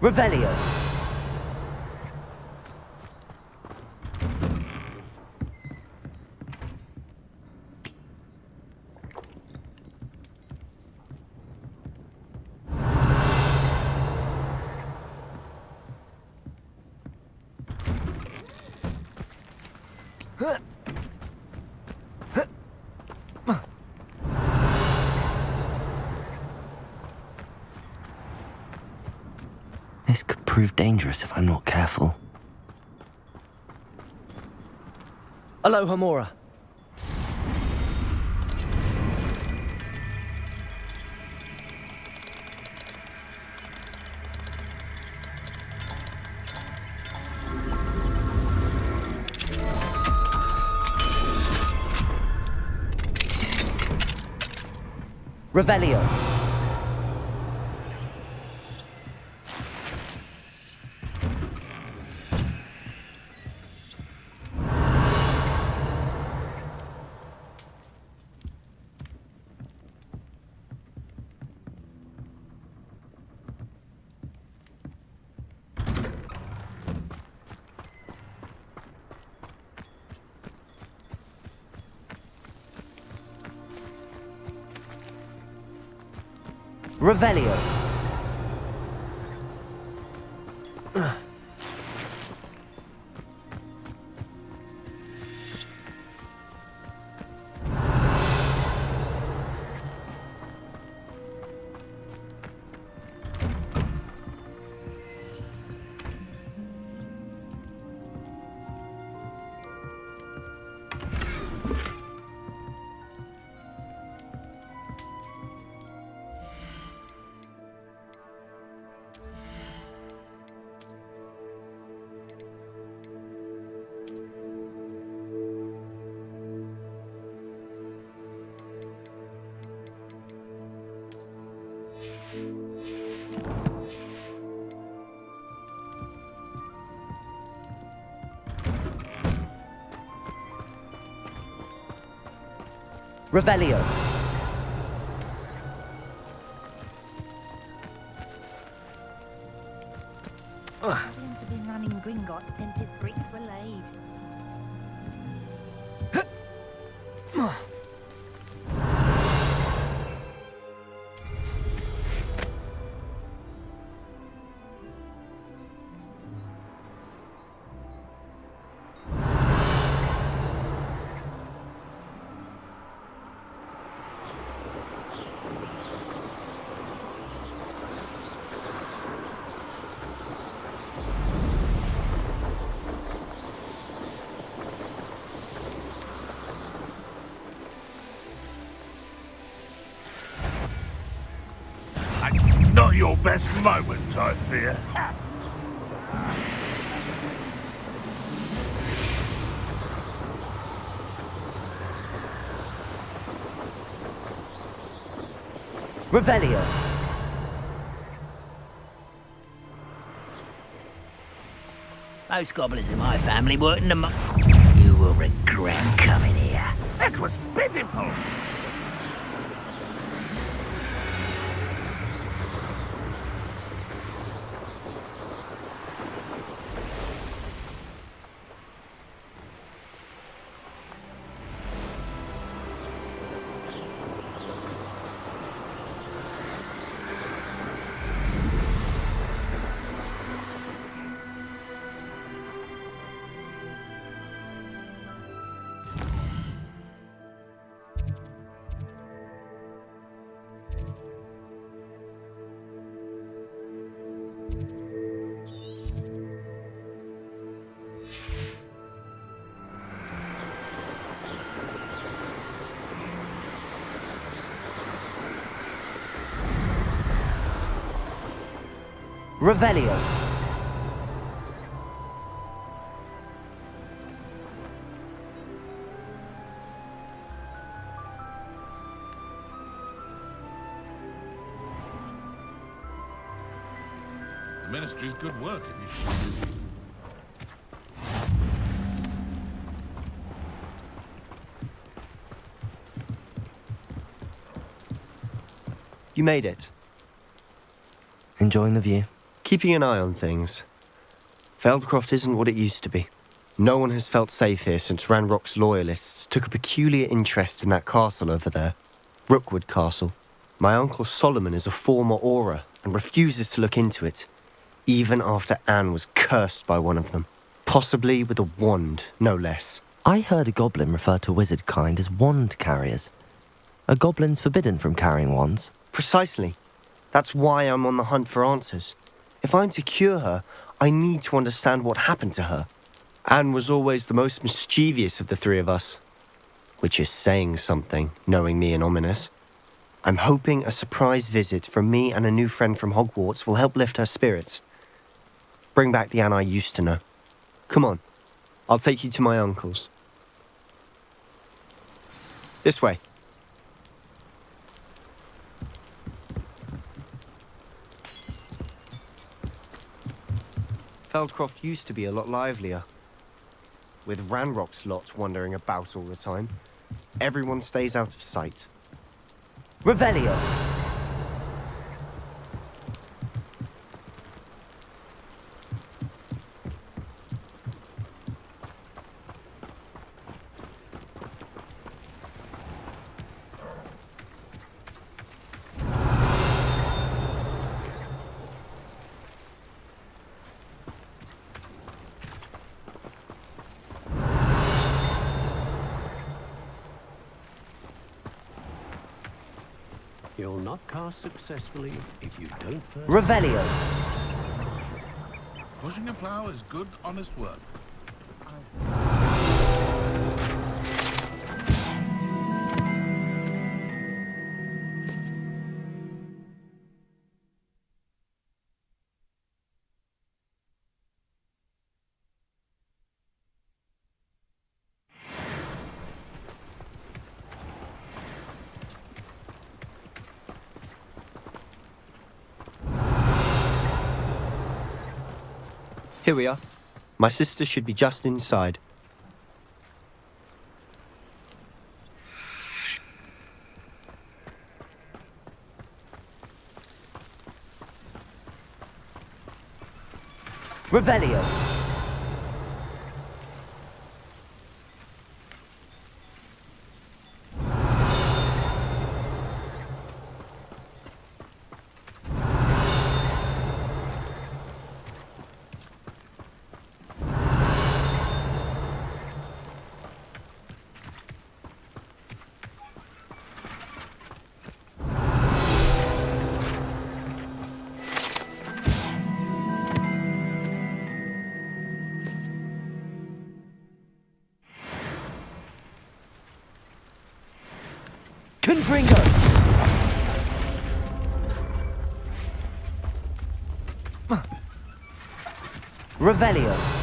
Revelio. This could prove dangerous if I'm not careful. Aloha Mora. Revelio. Revelio. Revelio. Goblins have been running Gringotts since his bricks were laid. Not your best moment, I fear. Revelio. Most goblins in my family work in the You will regret coming here. That was pitiful. Revelio. The Ministry's good work if you... You made it. Enjoying the view? keeping an eye on things. Feldcroft isn't what it used to be. No one has felt safe here since Ranrock's loyalists took a peculiar interest in that castle over there. Rookwood Castle. My uncle Solomon is a former Auror and refuses to look into it, even after Anne was cursed by one of them. Possibly with a wand, no less. I heard a goblin refer to wizard kind as wand carriers. Are goblins forbidden from carrying wands? Precisely. That's why I'm on the hunt for answers. If I'm to cure her, I need to understand what happened to her. Anne was always the most mischievous of the three of us. Which is saying something, knowing me and Ominous. I'm hoping a surprise visit from me and a new friend from Hogwarts will help lift her spirits. Bring back the Anne I used to know. Come on, I'll take you to my uncle's. This way. Feldcroft used to be a lot livelier. With Ranrock's lot wandering about all the time, everyone stays out of sight. Revelio. You'll not cast successfully if you don't first... Revelio. Pushing a plough is good, honest work. Here we are. My sister should be just inside. Revelio. Confringo. Revelio.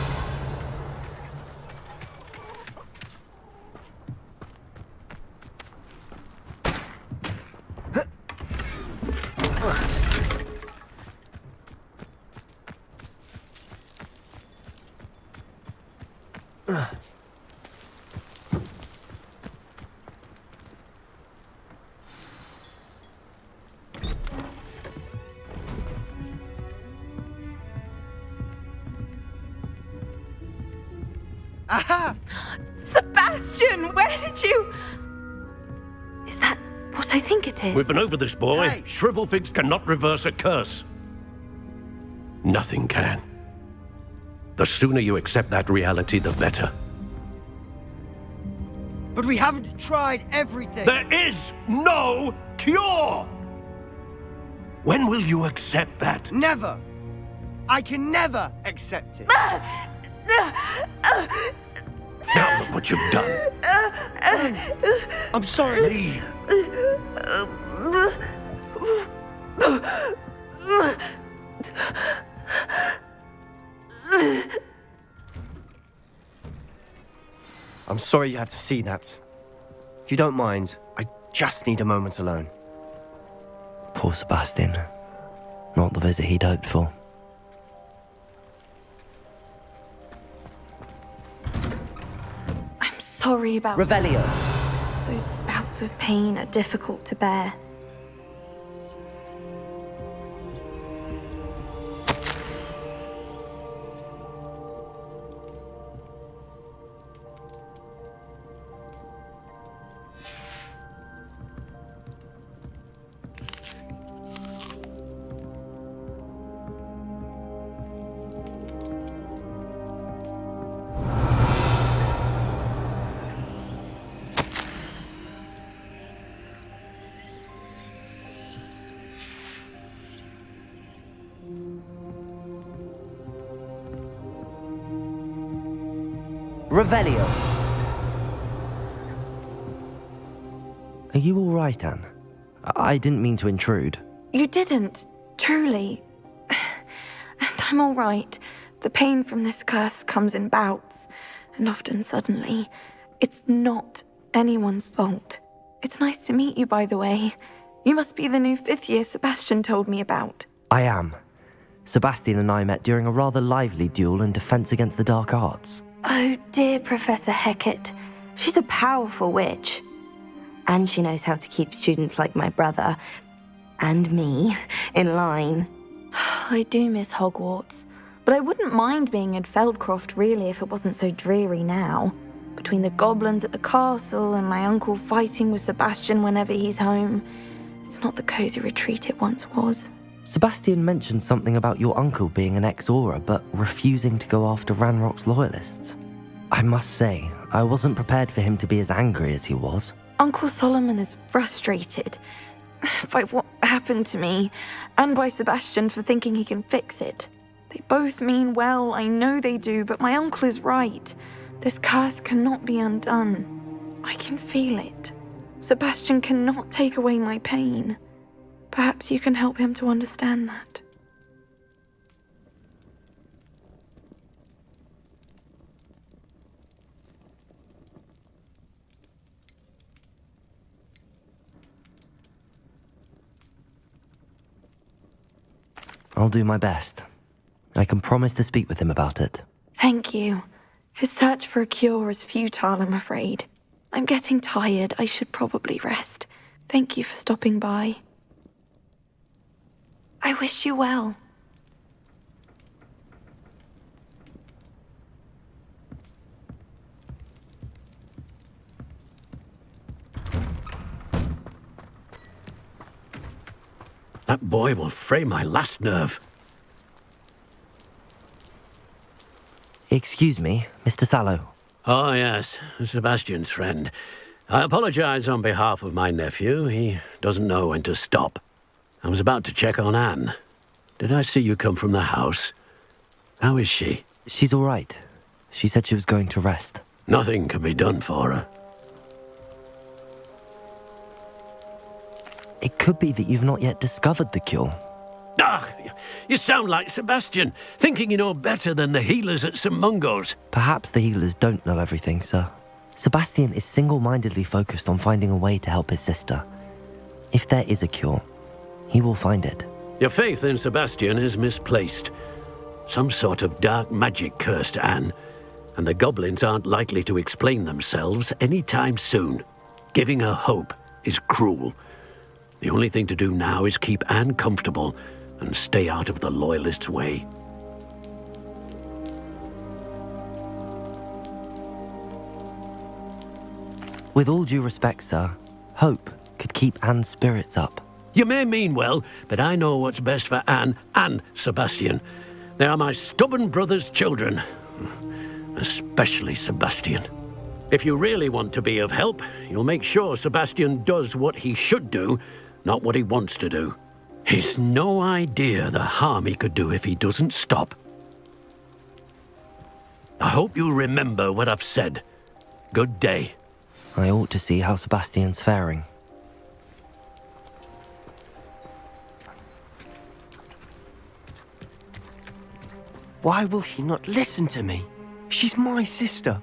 Aha! Sebastian, where did you... Is that what I think it is? We've been over this, boy. Hey! Shrivelfigs cannot reverse a curse. Nothing can. The sooner you accept that reality, the better. But we haven't tried everything. There is no cure! When will you accept that? Never. I can never accept it. Now look what you've done. I'm sorry. Leave. I'm sorry you had to see that. If you don't mind, I just need a moment alone. Poor Sebastian. Not the visit he'd hoped for. I'm sorry about Revelio. those bouts of pain are difficult to bear. Revelio. Are you all right, Anne? I didn't mean to intrude. You didn't, truly. And I'm all right. The pain from this curse comes in bouts, and often suddenly. It's not anyone's fault. It's nice to meet you, by the way. You must be the new 5th year Sebastian told me about. I am. Sebastian and I met during a rather lively duel in defense against the dark arts. Oh, dear Professor Hecat. She's a powerful witch. And she knows how to keep students like my brother, and me, in line. I do miss Hogwarts, but I wouldn't mind being in Feldcroft really if it wasn't so dreary now. Between the goblins at the castle and my uncle fighting with Sebastian whenever he's home, it's not the cozy retreat it once was. Sebastian mentioned something about your uncle being an ex-Auror, but refusing to go after Ranrock's loyalists. I must say, I wasn't prepared for him to be as angry as he was. Uncle Solomon is frustrated by what happened to me, and by Sebastian for thinking he can fix it. They both mean well, I know they do, but my uncle is right. This curse cannot be undone. I can feel it. Sebastian cannot take away my pain. Perhaps you can help him to understand that. I'll do my best. I can promise to speak with him about it. Thank you. His search for a cure is futile, I'm afraid. I'm getting tired. I should probably rest. Thank you for stopping by. I wish you well. That boy will fray my last nerve. Excuse me, Mr. Sallow. Oh, yes, Sebastian's friend. I apologize on behalf of my nephew. He doesn't know when to stop. I was about to check on Anne. Did I see you come from the house? How is she? She's all right. She said she was going to rest. Nothing can be done for her. It could be that you've not yet discovered the cure. Ah, you sound like Sebastian, thinking you know better than the healers at St. Mungo's. Perhaps the healers don't know everything, sir. Sebastian is single-mindedly focused on finding a way to help his sister. If there is a cure, he will find it. Your faith in Sebastian is misplaced. Some sort of dark magic cursed Anne, and the goblins aren't likely to explain themselves anytime soon. Giving her hope is cruel. The only thing to do now is keep Anne comfortable and stay out of the Loyalists' way. With all due respect, sir, hope could keep Anne's spirits up. You may mean well, but I know what's best for Anne and Sebastian. They are my stubborn brother's children, especially Sebastian. If you really want to be of help, you'll make sure Sebastian does what he should do, not what he wants to do. He's no idea the harm he could do if he doesn't stop. I hope you remember what I've said. Good day. I ought to see how Sebastian's faring. Why will he not listen to me? She's my sister.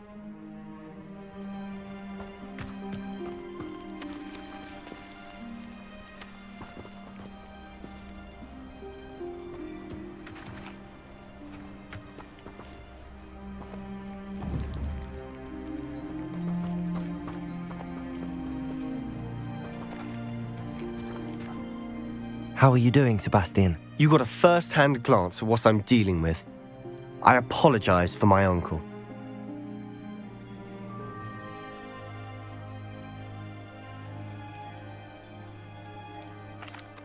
How are you doing, Sebastian? You got a first-hand glance at what I'm dealing with. I apologize for my uncle.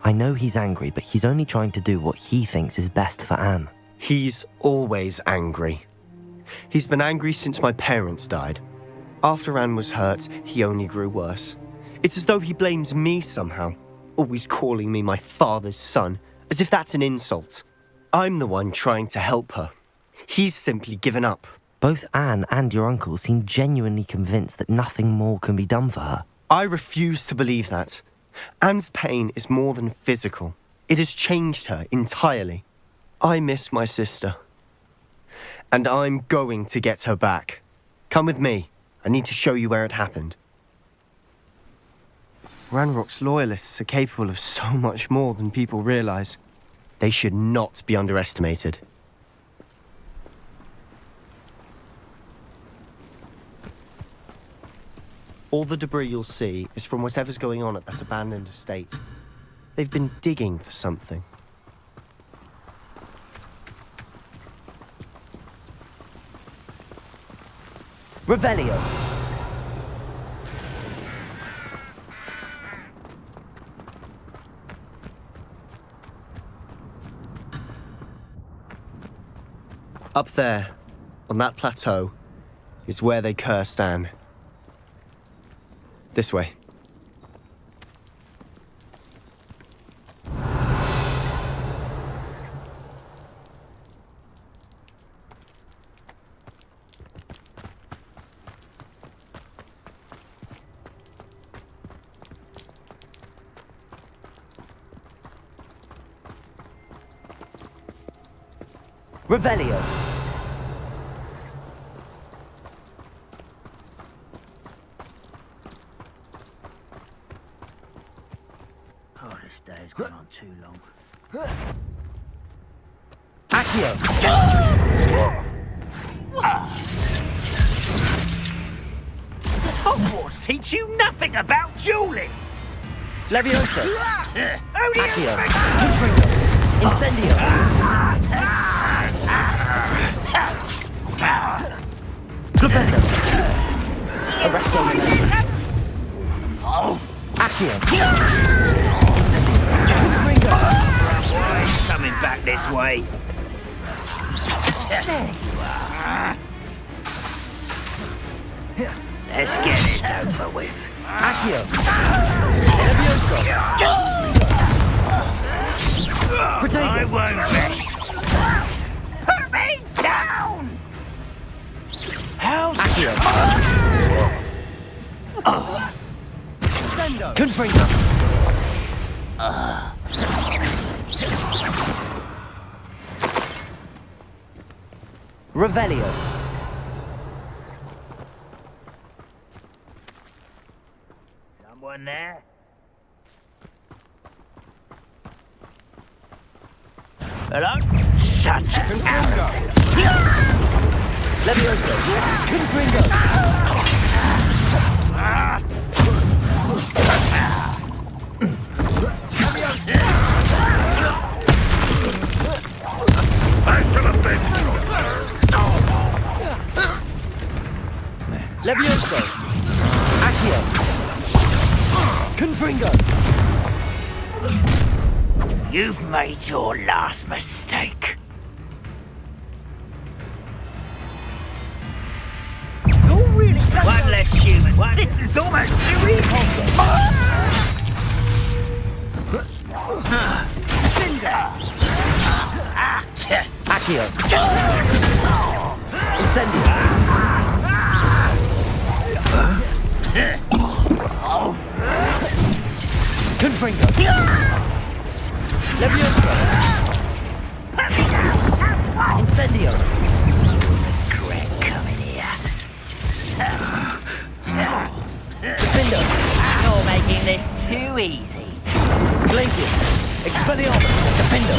I know he's angry, but he's only trying to do what he thinks is best for Anne. He's always angry. He's been angry since my parents died. After Anne was hurt, he only grew worse. It's as though he blames me somehow, always calling me my father's son, as if that's an insult. I'm the one trying to help her. He's simply given up. Both Anne and your uncle seem genuinely convinced that nothing more can be done for her. I refuse to believe that. Anne's pain is more than physical. It has changed her entirely. I miss my sister. And I'm going to get her back. Come with me. I need to show you where it happened. Ranrock's loyalists are capable of so much more than people realize. They should not be underestimated. All the debris you'll see is from whatever's going on at that abandoned estate. They've been digging for something. Revelio. Up there, on that plateau, is where they cursed Anne. This way. Revelio. Oh, this day's gone on too long. Accio. Does Hogwarts teach you nothing about dueling? Leviosa. Odium! Accio. Confringo. Incendio. Flipendo. Arresto. Accio. Incendio. Confringo. Boys coming back this way. Let's get this over with. Accio. Leviosa. Protego. I won't rest. Put me down! How? Accio. Confringo. Revelio. Someone there? Hello? Such arrogance. Leviosa. Confringo. I should have been. Levioso. Accio. Confringo. You've made your last mistake. You're really One less human. This is almost too easy. Accio. Incendio. Confringo. Leviosa. Incendio. Regret coming here. Defendo. You're making this too easy. Glacius. Expelliarmus. Defendo.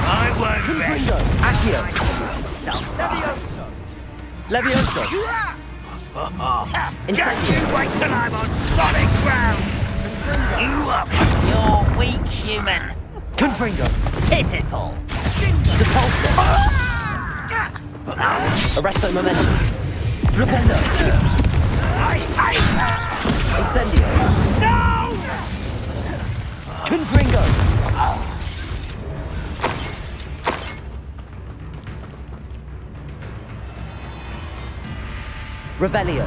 I won't Confringo. Accio. Levioso. Incendio. Just wait till I'm on solid ground. You up? You're weak, human. Confringo. Pitiful. Sepulso. Arresto momentum. Flipendo. Incendio. No! Confringo. Revelio.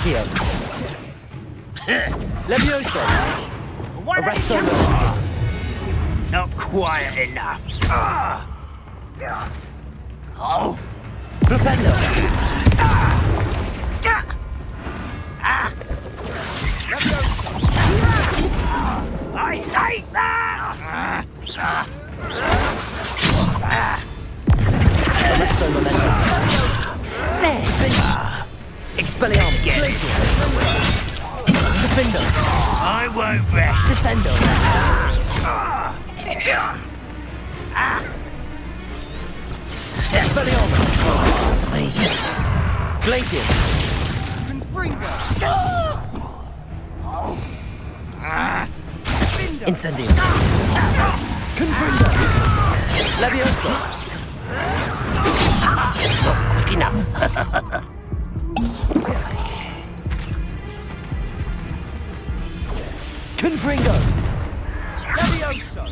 Accio. Levioso. Arresto momentum. Not quiet enough. Oh. Flipendo. I hate that! Arresto momentum. Expelliarmus. Glacier. Defendo. I won't rest. Descendo. Expelliarmus. Glacier. Incendio. Confringo. Levioso. Not quick enough. Confringo. Levioso.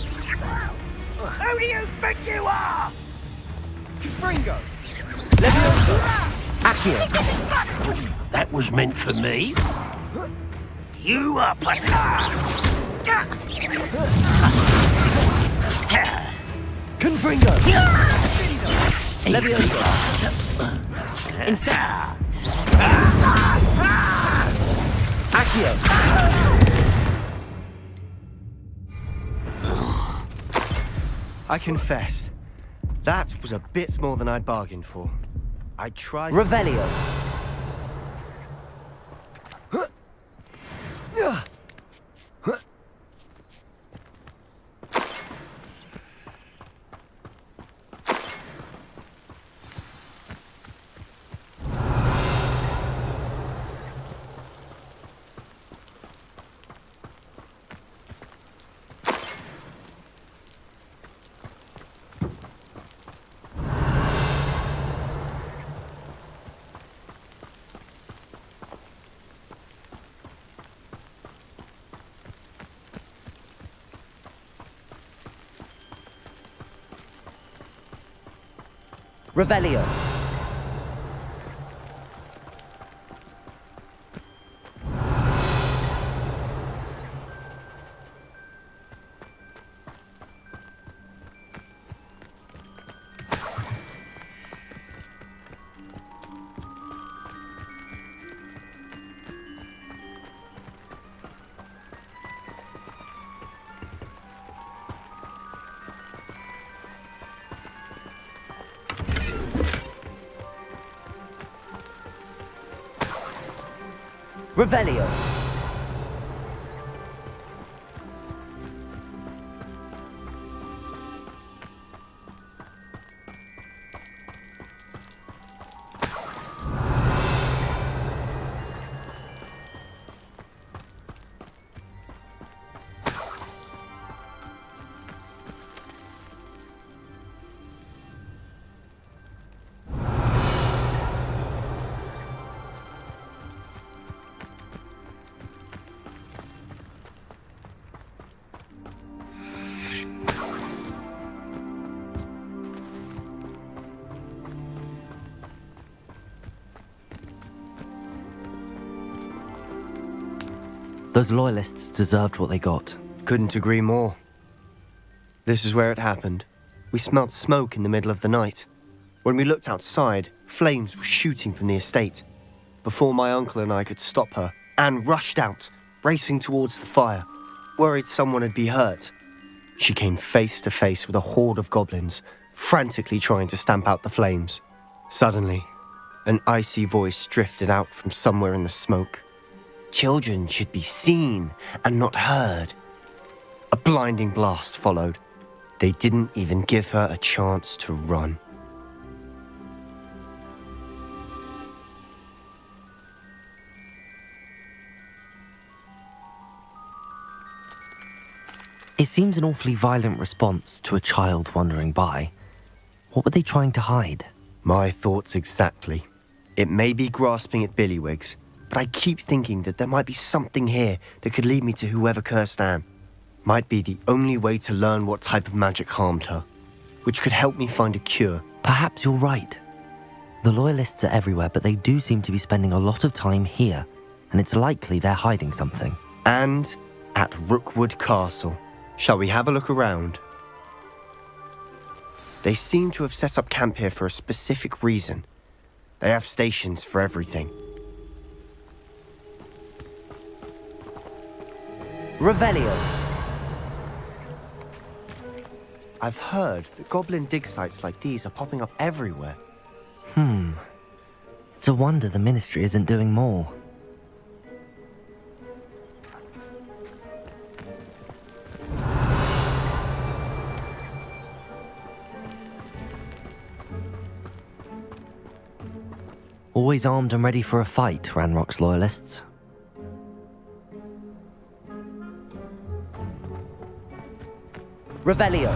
Who do you think you are? Confringo. Levioso. Accio. That was meant for me. You are Confringo. Levioso. Incendio. Accio. I confess, that was a bit more than I'd bargained for. I tried... Revelio. Revelio. Revelio. Those loyalists deserved what they got. Couldn't agree more. This is where it happened. We smelled smoke in the middle of the night. When we looked outside, flames were shooting from the estate. Before my uncle and I could stop her, Anne rushed out, racing towards the fire, worried someone had been hurt. She came face to face with a horde of goblins, frantically trying to stamp out the flames. Suddenly, an icy voice drifted out from somewhere in the smoke. Children should be seen and not heard. A blinding blast followed. They didn't even give her a chance to run. It seems an awfully violent response to a child wandering by. What were they trying to hide? My thoughts exactly. It may be grasping at Billywigs, but I keep thinking that there might be something here that could lead me to whoever cursed Anne. Might be the only way to learn what type of magic harmed her, which could help me find a cure. Perhaps you're right. The loyalists are everywhere, but they do seem to be spending a lot of time here. and it's likely they're hiding something. And at Rookwood Castle. Shall we have a look around? They seem to have set up camp here for a specific reason. They have stations for everything. Revelio. I've heard that goblin dig sites like these are popping up everywhere. It's a wonder the Ministry isn't doing more. Always armed and ready for a fight, Ranrock's loyalists. Revelio.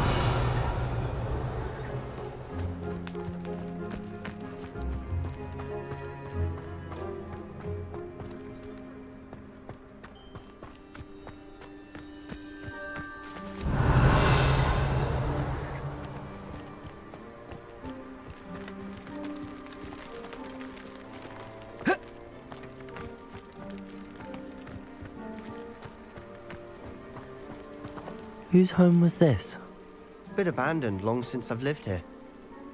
Whose home was this? Been abandoned long since I've lived here.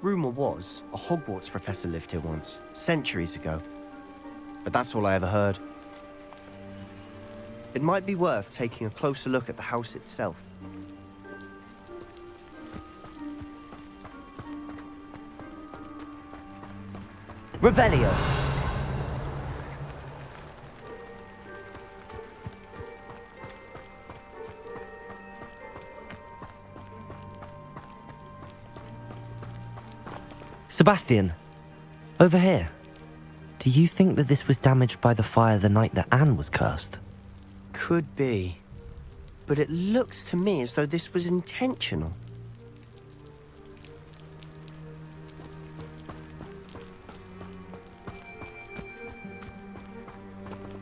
Rumour was a Hogwarts professor lived here once, centuries ago. But that's all I ever heard. It might be worth taking a closer look at the house itself. Revelio. Sebastian, over here. Do you think that this was damaged by the fire the night that Anne was cursed? Could be. But it looks to me as though this was intentional.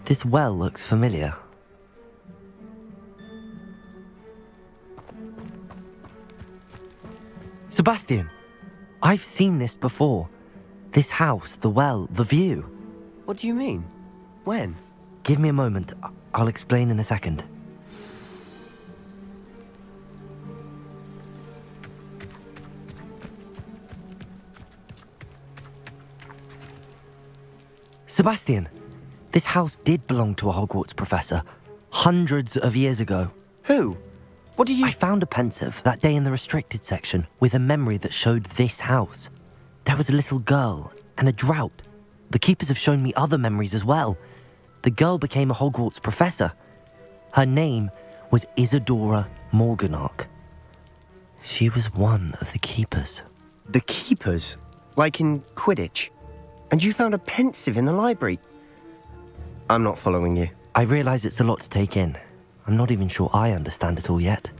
This well looks familiar. Sebastian, I've seen this before. This house, the well, the view. What do you mean? When? Give me a moment. I'll explain in a second. Sebastian, this house did belong to a Hogwarts professor hundreds of years ago. Who? What do you... I found a pensive that day in the restricted section with a memory that showed this house. There was a little girl and a drought. The keepers have shown me other memories as well. The girl became a Hogwarts professor. Her name was Isadora Morganach. She was one of the keepers. The keepers? Like in Quidditch? And you found a pensive in the library? I'm not following you. I realise it's a lot to take in. I'm not even sure I understand it all yet.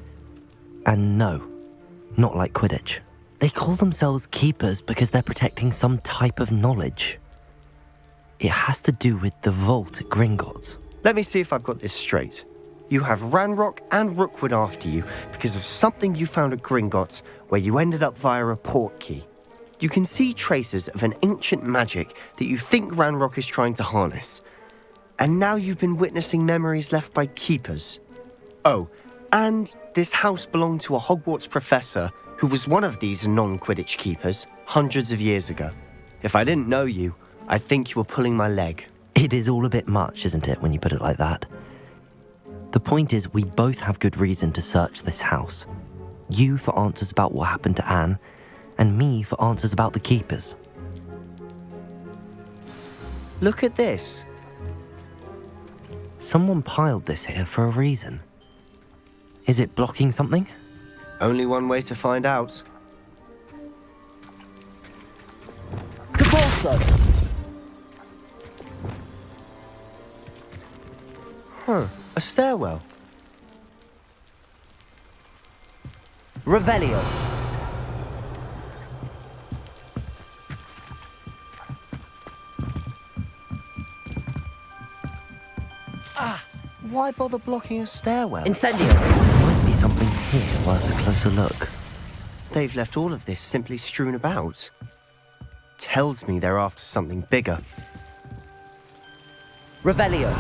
And no, not like Quidditch. They call themselves keepers because they're protecting some type of knowledge. It has to do with the vault at Gringotts. Let me see if I've got this straight. You have Ranrock and Rookwood after you because of something you found at Gringotts where you ended up via a portkey. You can see traces of an ancient magic that you think Ranrock is trying to harness. And now you've been witnessing memories left by keepers. Oh, and this house belonged to a Hogwarts professor who was one of these non-Quidditch keepers hundreds of years ago. If I didn't know you, I'd think you were pulling my leg. It is all a bit much, isn't it, when you put it like that? The point is, we both have good reason to search this house. You for answers about what happened to Anne, and me for answers about the keepers. Look at this. Someone piled this here for a reason. Is it blocking something? Only one way to find out. Capulso. Huh, a stairwell. Revelio. Why bother blocking a stairwell? Incendio. Might be something here worth a closer look. They've left all of this simply strewn about. Tells me they're after something bigger. Revelio.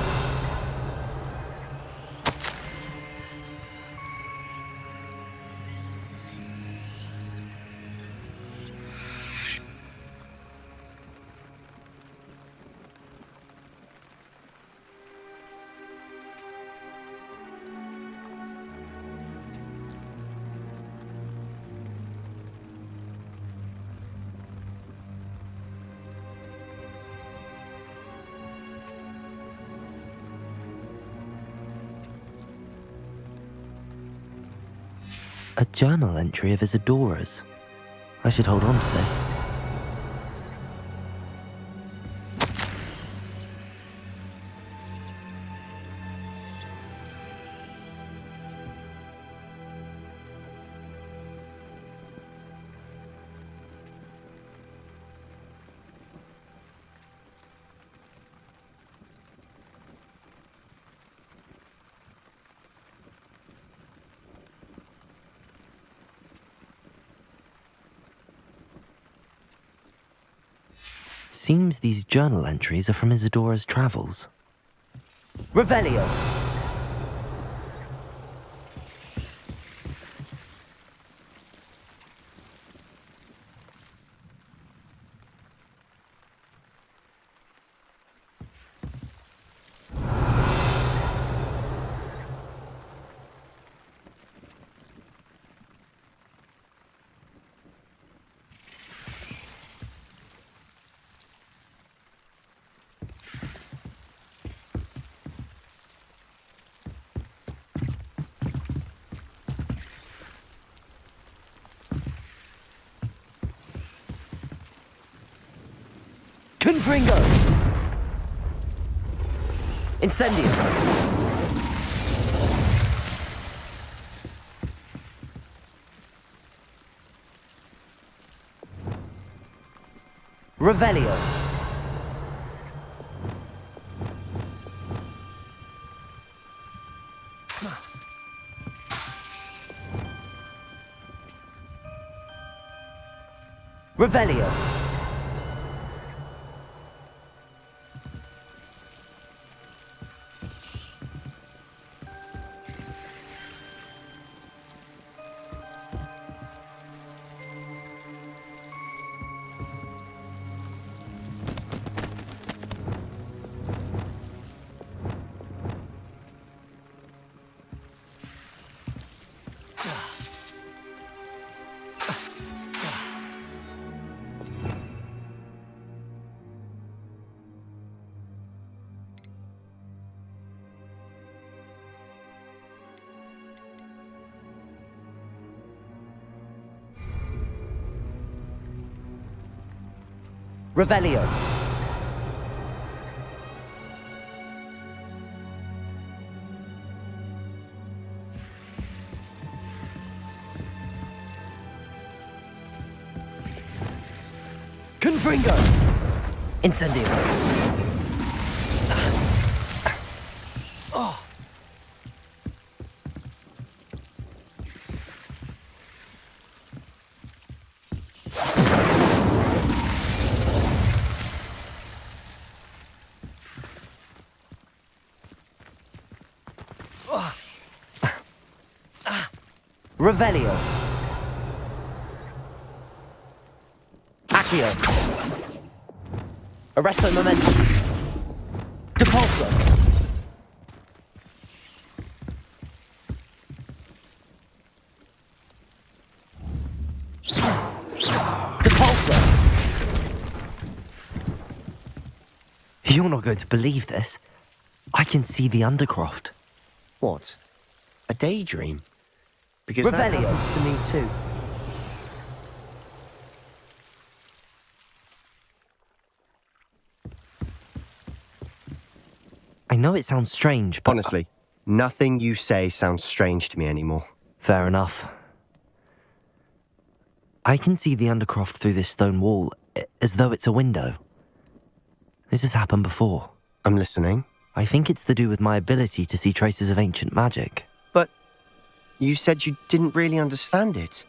A journal entry of Isadora's. I should hold on to this. Seems these journal entries are from Isadora's travels. Revelio. Confringo. Incendio. Revelio. Revelio. Revelio. Confringo. Incendio. Oh. Revelio. Accio. Arresto momentum. Depulso. Depulso. You're not going to believe this. I can see the Undercroft. What? A daydream? Because that Revelio. happens to me too. I know it sounds strange, but... Honestly, nothing you say sounds strange to me anymore. Fair enough. I can see the Undercroft through this stone wall, as though it's a window. This has happened before. I'm listening. I think it's to do with my ability to see traces of ancient magic. But you said you didn't really understand it,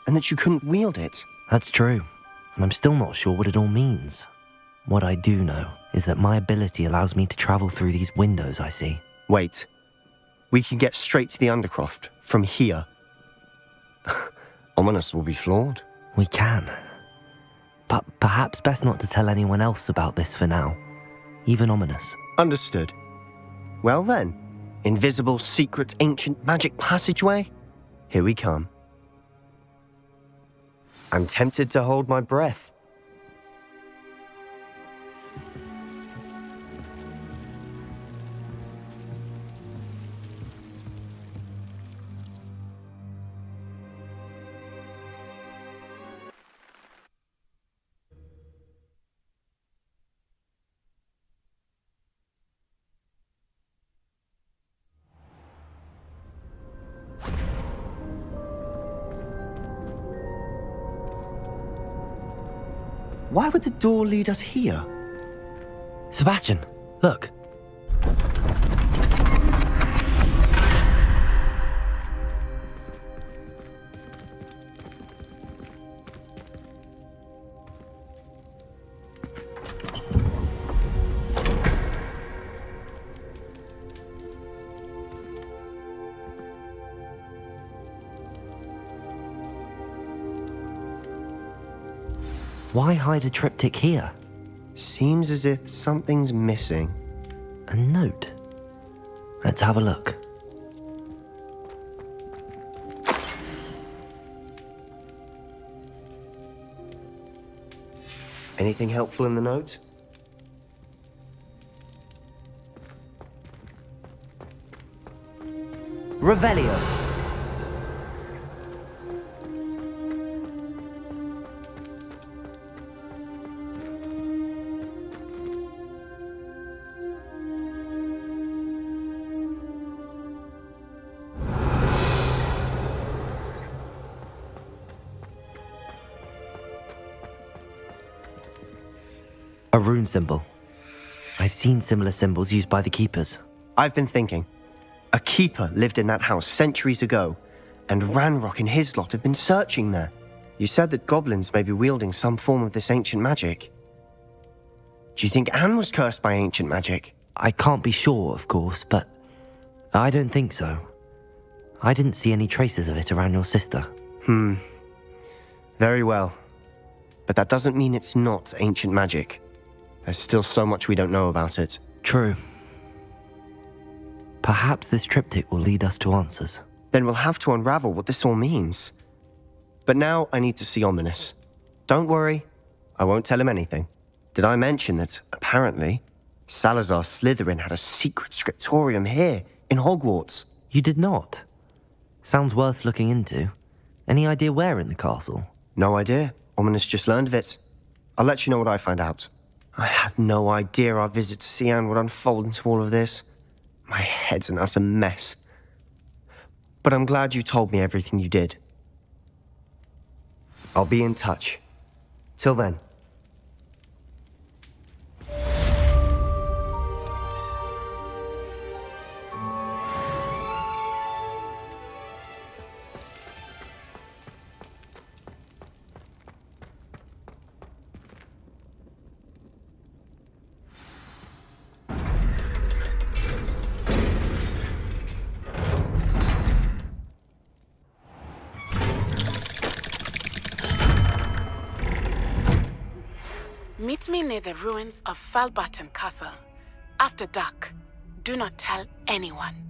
and that you couldn't wield it. That's true, and I'm still not sure what it all means. What I do know is that my ability allows me to travel through these windows I see. Wait. We can get straight to the Undercroft from here. Ominous will be floored. We can. But perhaps best not to tell anyone else about this for now. Even Ominous. Understood. Well then, invisible, secret, ancient magic passageway? Here we come. I'm tempted to hold my breath. Why would the door lead us here? Sebastian, look. Why hide a triptych here? Seems as if something's missing. A note. Let's have a look. Anything helpful in the note? Revelio. A rune symbol. I've seen similar symbols used by the keepers. I've been thinking. A keeper lived in that house centuries ago, and Ranrock and his lot have been searching there. You said that goblins may be wielding some form of this ancient magic. Do you think Anne was cursed by ancient magic? I can't be sure, of course, but I don't think so. I didn't see any traces of it around your sister. Very well. But that doesn't mean it's not ancient magic. There's still so much we don't know about it. True. Perhaps this triptych will lead us to answers. Then we'll have to unravel what this all means. But now I need to see Ominous. Don't worry, I won't tell him anything. Did I mention that, apparently, Salazar Slytherin had a secret scriptorium here, in Hogwarts? You did not? Sounds worth looking into. Any idea where in the castle? No idea. Ominous just learned of it. I'll let you know what I find out. I had no idea our visit to Cian would unfold into all of this. My head's an utter mess. But I'm glad you told me everything you did. I'll be in touch. Till then. Meet me near the ruins of Falbaton Castle. After dark. Do not tell anyone.